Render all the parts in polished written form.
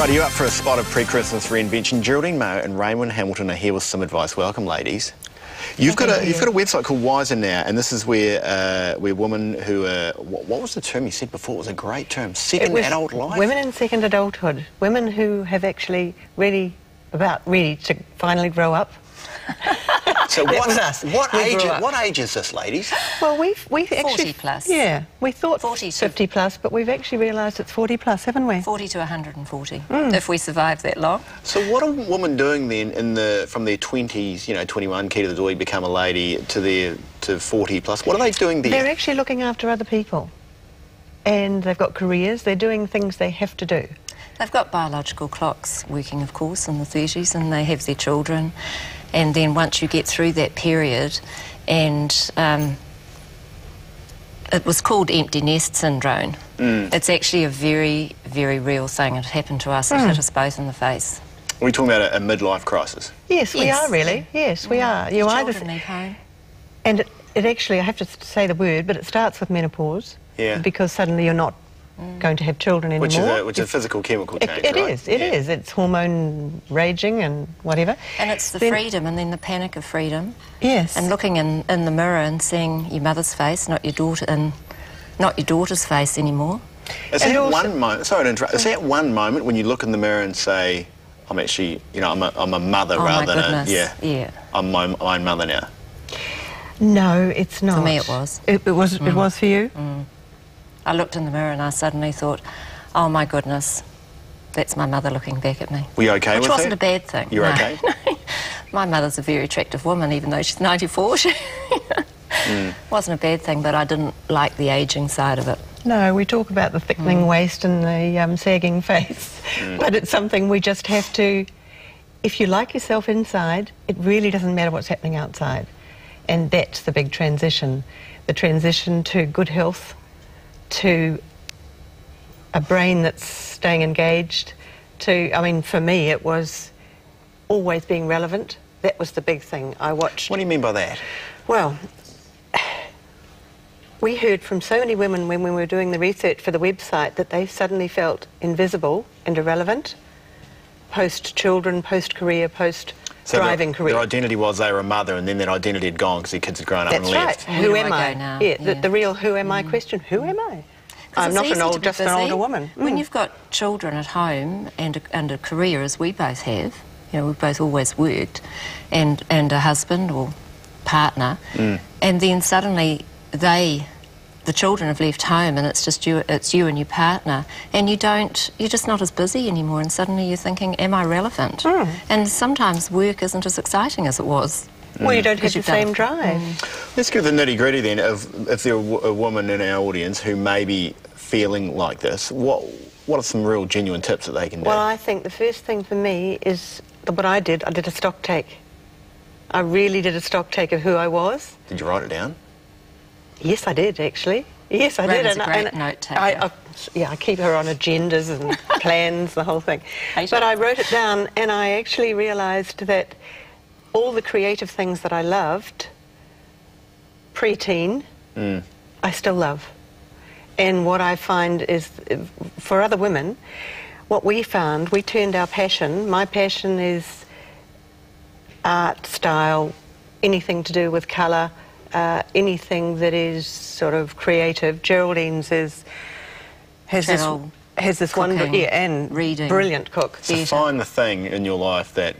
Right, are you up for a spot of pre-Christmas reinvention? Geraldine Mayo and Raymond Hamilton are here with some advice. Welcome, ladies. You've got a website called wisanow, and this is where women who are... What was the term you said before? It was a great term. Second adult life? Women in second adulthood. Women who have actually ready to finally grow up. So what age is this, ladies? Well, we've actually... 40 plus. Yeah, we thought 40 50 plus, but we've actually realised it's 40 plus, haven't we? 40 to 140, if we survive that long. So what are women doing then from their 20s, you know, 21, key to the door, become a lady, to 40 plus? What are they doing there? They're actually looking after other people. And they've got careers, they're doing things they have to do. They've got biological clocks working, of course, in the 30s, and they have their children. And then once you get through that period, and it was called empty nest syndrome. It's actually a very, very real thing. It happened to us. It hit us both in the face. Are we talking about a midlife crisis? Yes, we are really. Yes, we are. You either leave home. And it actually, I have to say the word, but it starts with menopause. Yeah. Because suddenly you're not going to have children anymore. Which is a physical chemical change, It right? is, it is. It's hormone raging and whatever. And it's the freedom and then the panic of freedom. Yes. And looking in the mirror and seeing your mother's face, not your daughter's face anymore. Is that one moment, sorry to interrupt, is that one moment when you look in the mirror and say, I'm actually, you know, I'm a mother rather than yeah. I'm my own mother now? No, it's not. For me it was. It was for you? I looked in the mirror and I suddenly thought, oh my goodness, that's my mother looking back at me. Were you okay with that? Which wasn't a bad thing. You're okay? No. My mother's a very attractive woman, even though she's 94. Wasn't a bad thing, but I didn't like the ageing side of it. No, we talk about the thickening waist and the sagging face, but it's something we just have to... If you like yourself inside, it really doesn't matter what's happening outside. And that's the big transition. The transition to good health, to a brain that's staying engaged, to... I mean, for me, it was always being relevant. That was the big thing. I watched... What do you mean by that? Well... We heard from so many women when we were doing the research for the website that they suddenly felt invisible and irrelevant, post-children, post-career, post-driving career. Their identity was they were a mother, and then that identity had gone because their kids had grown up and left. That's right. Who am I? Now? Yeah, the real who am I question. Who am I? I'm not just an older woman. When you've got children at home and a career, as we both have, you know, we've both always worked, and a husband or partner, and then suddenly the children have left home and it's just you and your partner, and you're just not as busy anymore, and suddenly you're thinking, am I relevant? And sometimes work isn't as exciting as it was. Well, you don't have the same drive. Let's get the nitty-gritty then. If there are a woman in our audience who may be feeling like this, what are some real genuine tips that they can do? Well, I think the first thing for me is what I did a stock take. I really did a stock take of who I was. Did you write it down? Yes, I did, actually. Yes, I did. Raven's a great note taker. I keep her on agendas and plans, the whole thing. But I wrote it down, and I actually realised that all the creative things that I loved, pre-teen, I still love. And what I find is, for other women, what we found, we turned our passion. My passion is art, style, anything to do with colour, anything that is sort of creative. Geraldine's has this wonderful, and reading, brilliant cook. So find the thing in your life that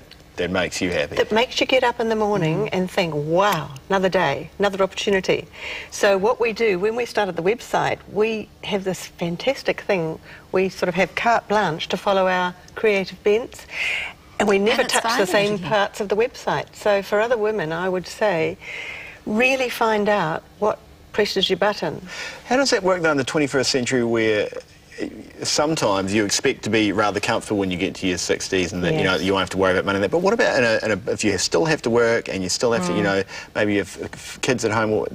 makes you happy. That makes you get up in the morning and think, wow, another day, another opportunity. So what we do, when we started the website, we have this fantastic thing. We sort of have carte blanche to follow our creative bents, and we never touch the same parts of the website. So for other women, I would say, really find out what presses your button. How does that work, though, in the 21st century, where sometimes you expect to be rather comfortable when you get to your 60s and that, you know, you won't have to worry about money and that. But what about if you still have to work and you still have to, you know, maybe you have kids at home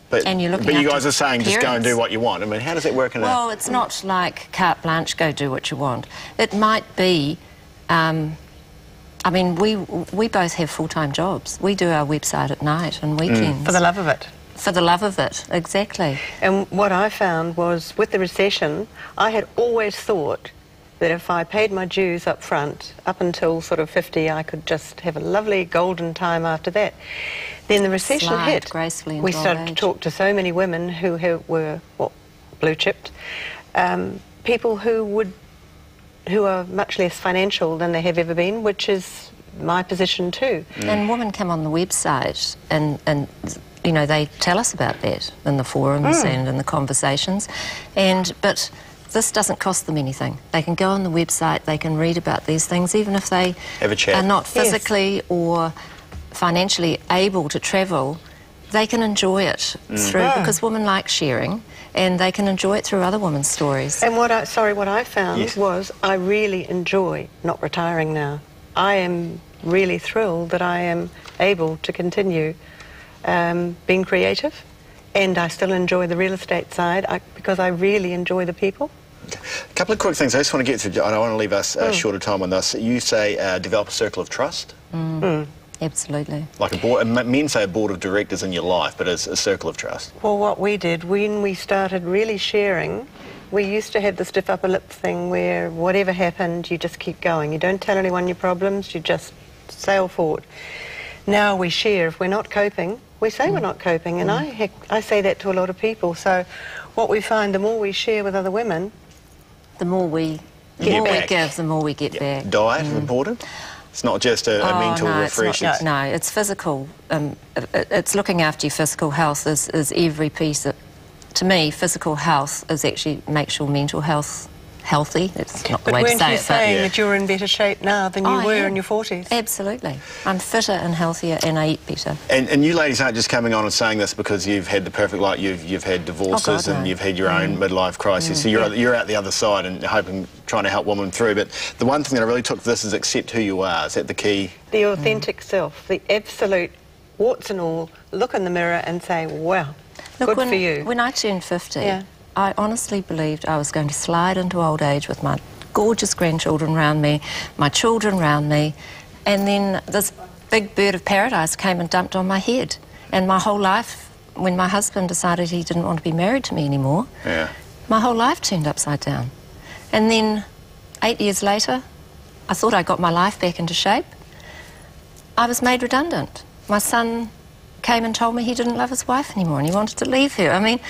but you guys are saying just go and do what you want. I mean, how does that work? Well, it's not like carte blanche, go do what you want. It might be... I mean, we both have full-time jobs. We do our website at night and weekends. For the love of it. For the love of it, exactly. And what I found was, with the recession, I had always thought that if I paid my dues up front, up until sort of 50, I could just have a lovely golden time after that. Then the recession Slide hit. gracefully into We started old to age. talk to so many women who were, well, blue-chipped, people who are much less financial than they have ever been, which is my position too. And women come on the website and you know, they tell us about that in the forums and in the conversations. But this doesn't cost them anything. They can go on the website, they can read about these things, even if they Have a chat. are not physically or financially able to travel, they can enjoy it through, because women like sharing, and they can enjoy it through other women's stories. And what I found Yes. was I really enjoy not retiring now. I am really thrilled that I am able to continue being creative, and I still enjoy the real estate side because I really enjoy the people. A couple of quick things I just want to get through. I don't want to leave us short of time on this. You say develop a circle of trust. Absolutely. Like a board, men say a board of directors in your life, but it's a circle of trust. Well, what we did when we started really sharing, we used to have the stiff upper lip thing where whatever happened, you just keep going. You don't tell anyone your problems, you just sail forward. Now we share. If we're not coping, we say we're not coping, and I say that to a lot of people. So what we find, the more we share with other women, The more we give, the more we get back. Diet is important. It's not just a mental refresh. It's not, no, it's physical. It's looking after your physical health is every piece. To me, physical health is actually makes your mental health healthy. It's not the way to weren't say you it, saying but that you're in better shape now than you I were am. in your 40s? Absolutely. I'm fitter and healthier, and I eat better. And you ladies aren't just coming on and saying this because you've had the perfect life. You've had divorces and no. you've had your own midlife crisis. So you're out the other side and trying to help women through. But the one thing that I really took for this is accept who you are. Is that the key? The authentic self, the absolute warts and all, look in the mirror and say, wow, Look, good for you. When I turned 50, Yeah. I honestly believed I was going to slide into old age with my gorgeous grandchildren around me, my children around me, and then this big bird of paradise came and dumped on my head. And my whole life, when my husband decided he didn't want to be married to me anymore, my whole life turned upside down. And then 8 years later, I thought I got my life back into shape. I was made redundant. My son came and told me he didn't love his wife anymore and he wanted to leave her. I mean,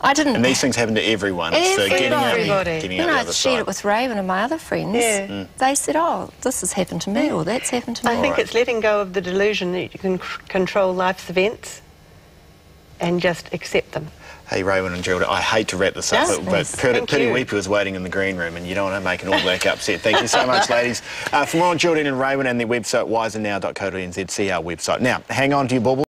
I didn't... And these things happen to everyone. It's the getting out the When I other shared side. it with Raven and my other friends, Yeah. they said, oh, this has happened to me or that's happened to me. I think it's letting go of the delusion that you can control life's events and just accept them. Hey, Raven and Gilda, I hate to wrap this up, Yes, but yes. Purdy Weeper is waiting in the green room and you don't want to make an All Black upset. Thank you so much, ladies. For more on Gilda and Raven and their website, wisanow.co.nz, see our website. Now, hang on to your bauble.